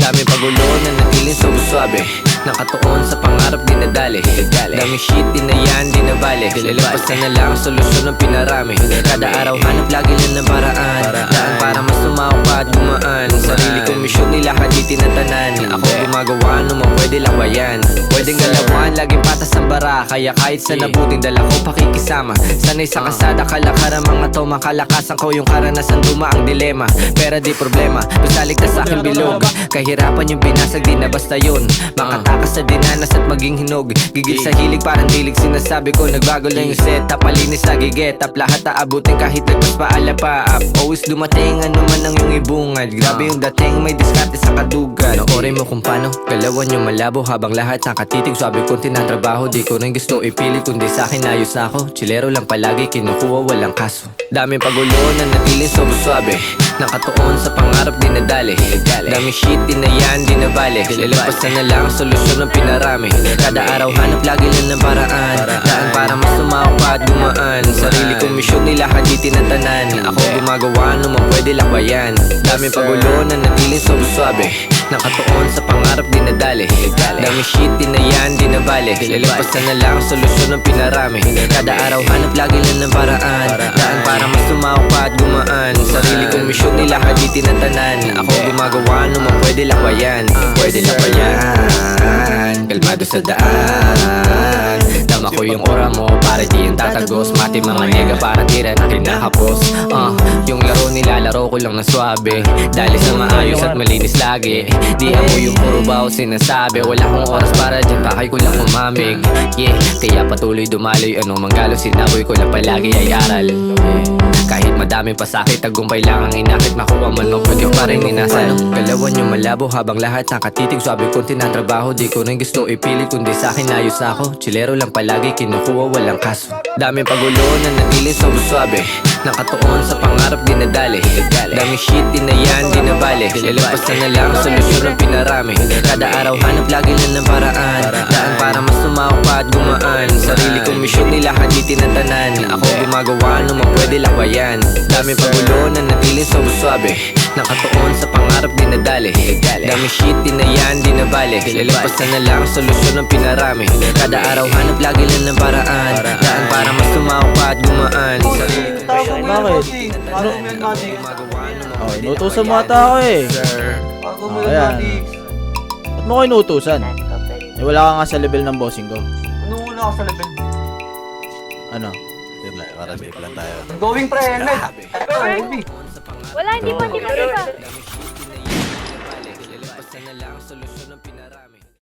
Daming pagulo na natiling suwabe, nakatuon sa pangarap dinadali. Daming shit di na yan, di na bale. Lilipasan na lang, solusyon ang pinarami. Kada araw hanap lagi lang ng paraan, daan para mas tumawa pa at gumaan. Sarili kong misyon nila di tinatanan. Ako gumagawa, naman pwede lawayan. Pwedeng galawan, laging patas ang bara. Kaya kahit sa nabuting dala ko pakikisama. Sanay sa kasada, kalakaran mga to. Makalakasan ko yung karanasan, duma ang dilema. Pero di problema, basta ligtas sa aking bilog. Kahirapan yung binasag, di na basta yun. Makatakas sa dinanas at maging hinog. Gigil sa hilig, parang dilig sinasabi ko. Nagbago lang yung setup, malinis na gigetap. Lahat aabutin kahit nagpas paala pa up. Always dumating, ano man ang yung ibungad. Grabe yung dating, may diskarte sa kadugan. Noorin mo kung paano galawan yung malabo. Habang lahat nakatitig, sabi kong tinatrabaho. Di ko rin gusto ipilit, kundi sa'kin ayos na ako. Chilero lang palagi, kinukuha walang kaso. Daming pagulo na natiling suwabe, nakatuon sa pangarap dinadali. Daming shit di na yan, di na bale. Lilipasan na lang, solusyon ang pinarami. Kada araw hanap lagi lang ng paraan, daan para mas tumawa pa at gumaan. Sarili kong misyon nila di tinatanan. Ako gumagawa, naman pwede lakbayan. Daming pagulo na natiling suwabe, nakatuon sa pangarap dinadali. Daming shit di na yan, di na bale. Lilipasan na lang, solusyon ang pinarami. Kada araw hanap lagi lang ng paraan, daan para mas tumawa pa at gumaan. Sarili kong misyon nila di tinatanan. Ako gumagawa, naman pwede lakbayan. Pwede lakbayan, kalmado sa daan. Tama ko yung aura mo, para di yung tatagos. Mati mga nega, parang tira na kinahapos. Yung laro nilalaro ko lang na swabe, dali sa maayos at malinis lagi. Di ako yung puro baho sinasabi. Wala akong oras para dyan, pakay ko lang umamig. Yeah, kaya patuloy dumaloy, ano manggalo. Sinaboy ko lang palagi ay aral. Kahit madaming pasakit, tagumpay lang ang inakit. Makuha man mo, pwede pa rin inasan. Galawan yung malabo habang lahat nakatitig. Sabi kong tinatrabaho, di ko rin gusto ipilit, kundi sa'kin ayos na ako. Chilero lang palagi, kinukuha walang kaso. Daming pagulo na natiling suwabe, nakatuon sa pangarap dinadali. Daming shit di na yan, di na bale. Lilipasan na lang, solusyon ang pinarami. Kada araw hanap lagi lang ng paraan, daan para mas tumawa pa at gumaan. Sarili kong misyon nila di tinatanan. Ako gumagawa, naman pwede lakbayan. Daming pagulo na natiling suwabe, nakatuon sa pangarap dinadali. Daming shit di na yan, di na bale. Lilipasan na lang, solusyon ang pinarami. Kada araw hanap lagi lang ng paraan, daan para mas tumawa pa at gumaan. Bakit? Inutusan mo ata ako eh. Ayan. Ba't mo ko inutusan? Eh, wala ka nga sa level ng bossing ko. Ano una ka sa level? Ano? Para safe lang tayo. Going pre, Ned. Wala, hindi pa. Lilipasan na lang, solusyon ang pinarami.